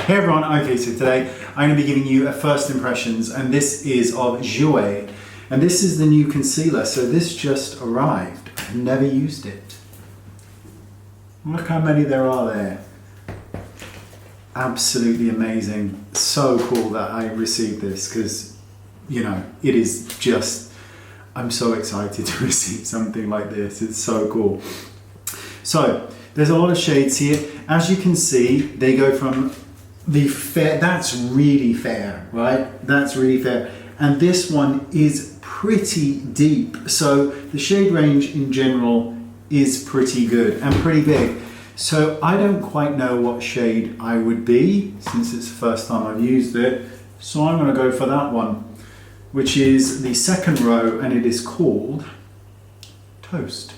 Hey everyone, okay, so today I'm going to be giving you a first impressions, and this is of Jouer, and this is the new concealer. So this just arrived. I've never used it. Look how many there are there. Absolutely amazing. So cool that I received this, because, you know, it is just, I'm so excited to receive something like this. It's so cool. So there's a lot of shades here. As you can see, they go from the fair, that's really fair, right? That's really fair. And this one is pretty deep. So the shade range in general is pretty good and pretty big. So I don't quite know what shade I would be, since it's the first time I've used it. So I'm gonna go for that one, which is the second row, and it is called Toast.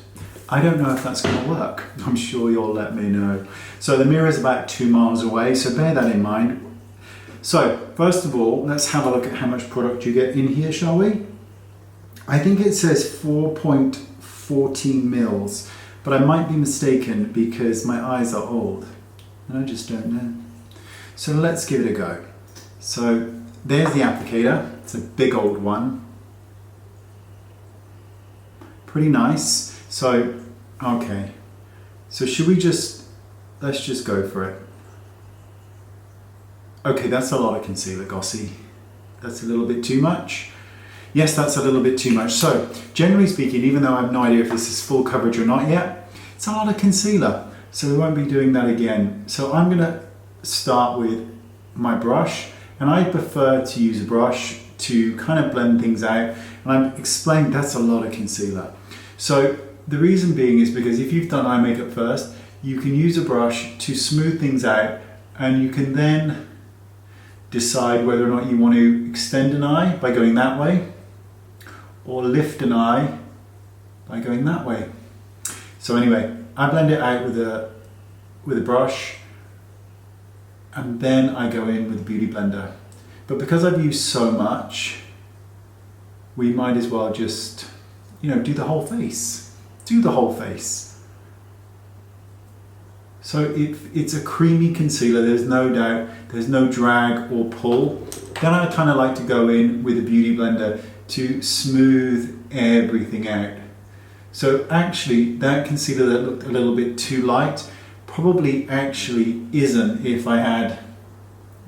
I don't know if that's going to work. I'm sure you'll let me know. So the mirror is about 2 miles away, so bear that in mind. So first of all, let's have a look at how much product you get in here, shall we? I think it says 4.14 mils, but I might be mistaken because my eyes are old and I just don't know. So let's give it a go. So there's the applicator. It's a big old one. Pretty nice. So, okay, so should we let's just go for it. Okay, that's a lot of concealer, Gossy. That's a little bit too much. Yes, that's a little bit too much. So, generally speaking, even though I have no idea if this is full coverage or not yet, it's a lot of concealer. So we won't be doing that again. So I'm gonna start with my brush, and I prefer to use a brush to kind of blend things out. And I'm explaining that's a lot of concealer. So, the reason being is because if you've done eye makeup first, you can use a brush to smooth things out, and you can then decide whether or not you want to extend an eye by going that way, or lift an eye by going that way. So anyway, I blend it out with a brush, and then I go in with a beauty blender. But because I've used so much, we might as well just, you know, do the whole face. Do the whole face. So it's a creamy concealer, there's no doubt, there's no drag or pull. Then I kind of like to go in with a beauty blender to smooth everything out. So actually that concealer that looked a little bit too light probably actually isn't if I had,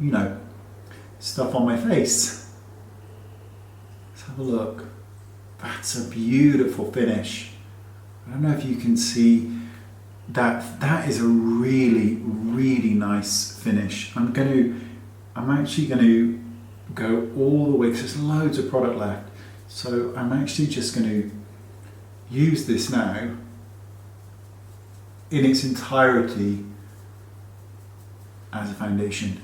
you know, stuff on my face. Let's have a look. That's a beautiful finish. I don't know if you can see that. That is a really, really nice finish. I'm actually going to go all the way, because there's loads of product left. So I'm actually just going to use this now in its entirety as a foundation.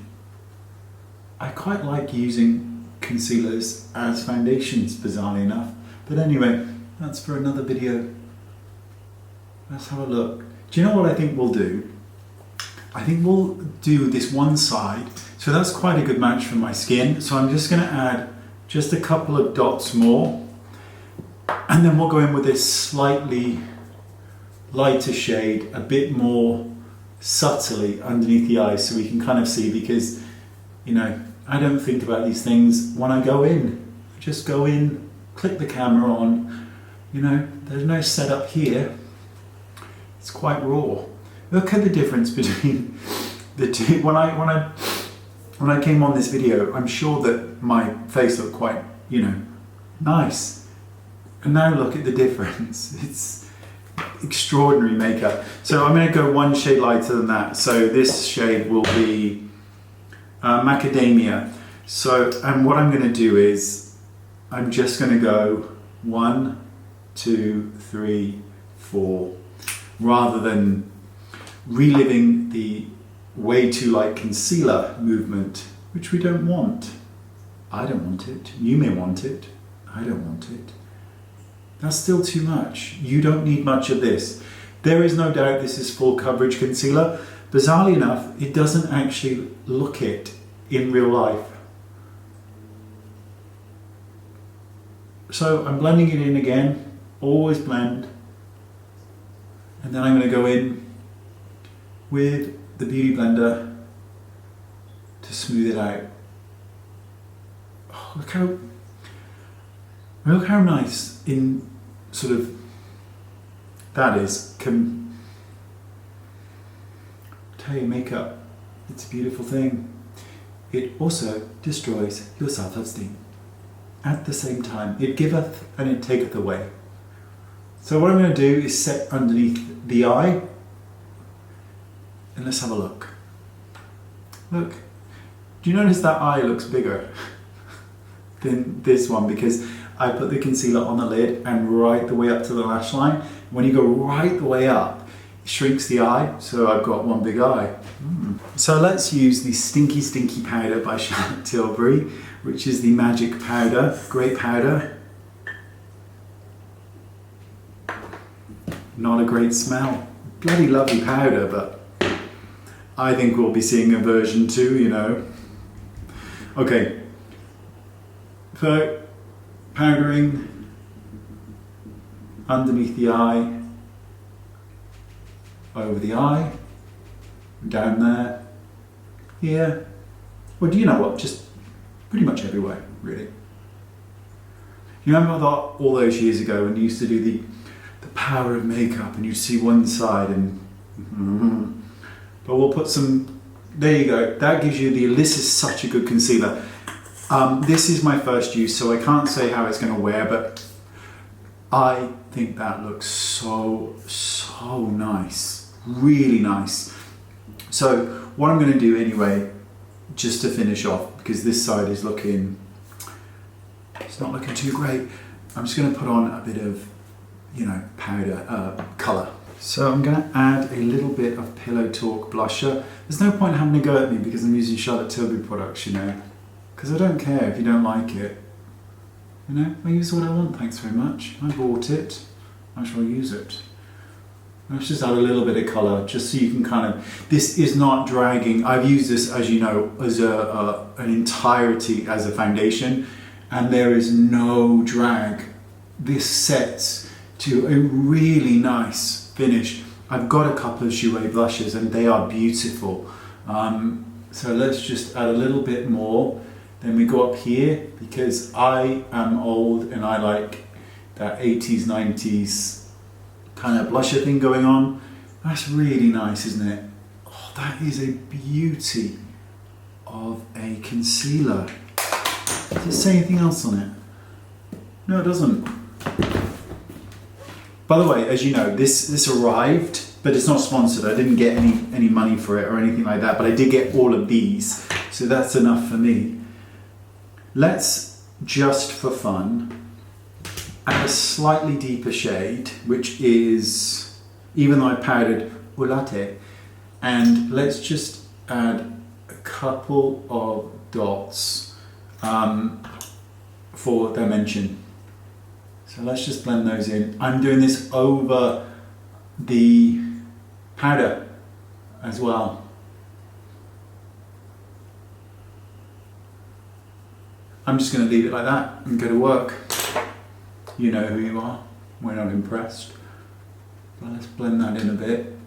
I quite like using concealers as foundations, bizarrely enough. But anyway, that's for another video. Let's have a look. Do you know what I think we'll do? I think we'll do this one side. So that's quite a good match for my skin. So I'm just going to add just a couple of dots more. And then we'll go in with this slightly lighter shade, a bit more subtly underneath the eyes, so we can kind of see, because, you know, I don't think about these things when I go in. I just go in, click the camera on, you know, there's no setup here. It's quite raw. Look at the difference between the two. When I came on this video, I'm sure that my face looked quite, you know, nice. And now look at the difference. It's extraordinary makeup. So I'm going to go one shade lighter than that. So this shade will be Macadamia. So, and what I'm going to do is, I'm just going to go 1, 2, 3, 4. Rather than reliving the way too light concealer movement, which we don't want. I don't want it. You may want it. I don't want it. That's still too much. You don't need much of this. There is no doubt this is full coverage concealer. Bizarrely enough, it doesn't actually look it in real life. So I'm blending it in again. Always blend. And then I'm going to go in with the Beauty Blender to smooth it out. Oh, look how nice in sort of that is. Can tell you, makeup, it's a beautiful thing. It also destroys your self-esteem. At the same time, it giveth and it taketh away. So what I'm going to do is set underneath the eye, and let's have a look. Look, do you notice that eye looks bigger than this one? Because I put the concealer on the lid and right the way up to the lash line. When you go right the way up, it shrinks the eye, so I've got one big eye. So let's use the Stinky Stinky Powder by Charlotte Tilbury, which is the magic powder, great powder. Not a great smell. Bloody lovely powder, but I think we'll be seeing a version 2, you know. Okay, for powdering underneath the eye, over the eye, down there, here, well, do you know what, just pretty much everywhere, really. You remember that all those years ago when you used to do the power of makeup and you'd see one side and but we'll put some, there you go, that gives you this is such a good concealer. This is my first use, so I can't say how it's going to wear, but I think that looks so nice, really nice. So what I'm going to do anyway, just to finish off, because this side is looking, it's not looking too great, I'm just going to put on a bit of, you know, powder, colour. So I'm going to add a little bit of Pillow Talk blusher. There's no point having to go at me because I'm using Charlotte Tilbury products, you know, because I don't care if you don't like it. You know, I use what I want, thanks very much. I bought it, I shall use it. Let's just add a little bit of colour, just so you can kind of, this is not dragging. I've used this, as you know, as an entirety as a foundation, and there is no drag. This sets to a really nice finish. I've got a couple of Jouer blushes and they are beautiful. So let's just add a little bit more. Then we go up here, because I am old and I like that 80s, 90s kind of blusher thing going on. That's really nice, isn't it? Oh, that is a beauty of a concealer. Does it say anything else on it? No, it doesn't. By the way, as you know, this arrived, but it's not sponsored. I didn't get any money for it or anything like that, but I did get all of these, so that's enough for me. Let's, just for fun, add a slightly deeper shade, which is, even though I powdered Ulate, and let's just add a couple of dots for dimension. So let's just blend those in. I'm doing this over the powder as well. I'm just going to leave it like that and go to work. You know who you are. We're not impressed. But let's blend that in a bit.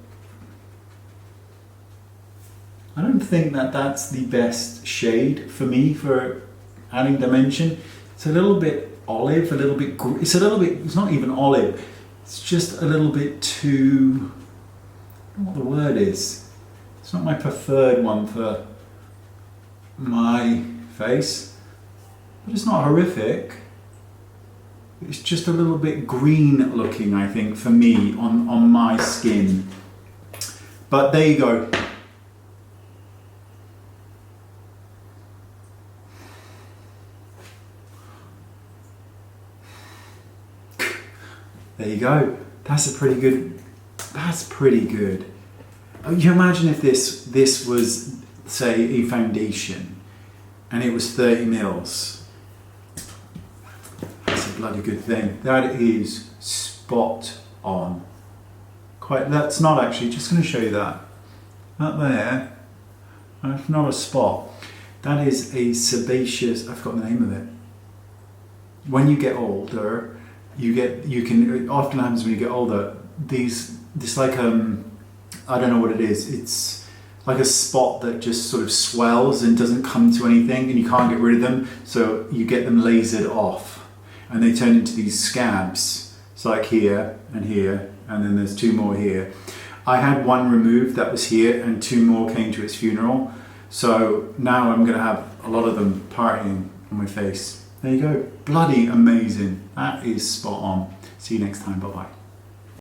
I don't think that that's the best shade for me for adding dimension. It's a little bit olive, a little bit, it's not even olive. It's just a little bit too, I don't know what the word is. It's not my preferred one for my face, but it's not horrific. It's just a little bit green looking, I think, for me on my skin. But there you go. There you go. That's pretty good. You imagine if this was, say, a foundation and it was 30 mils. That's a bloody good thing. That is spot on. That's not actually, just going to show you that. That there, that's not a spot. That is a sebaceous, I forgot the name of it. When you get older, it often happens when you get older, this like, I don't know what it is, it's like a spot that just sort of swells and doesn't come to anything, and you can't get rid of them, so you get them lasered off and they turn into these scabs. It's like here and here, and then there's 2 more here. I had one removed that was here, and 2 more came to its funeral, so now I'm gonna have a lot of them partying on my face. There you go, bloody amazing. That is spot on. See you next time, bye bye.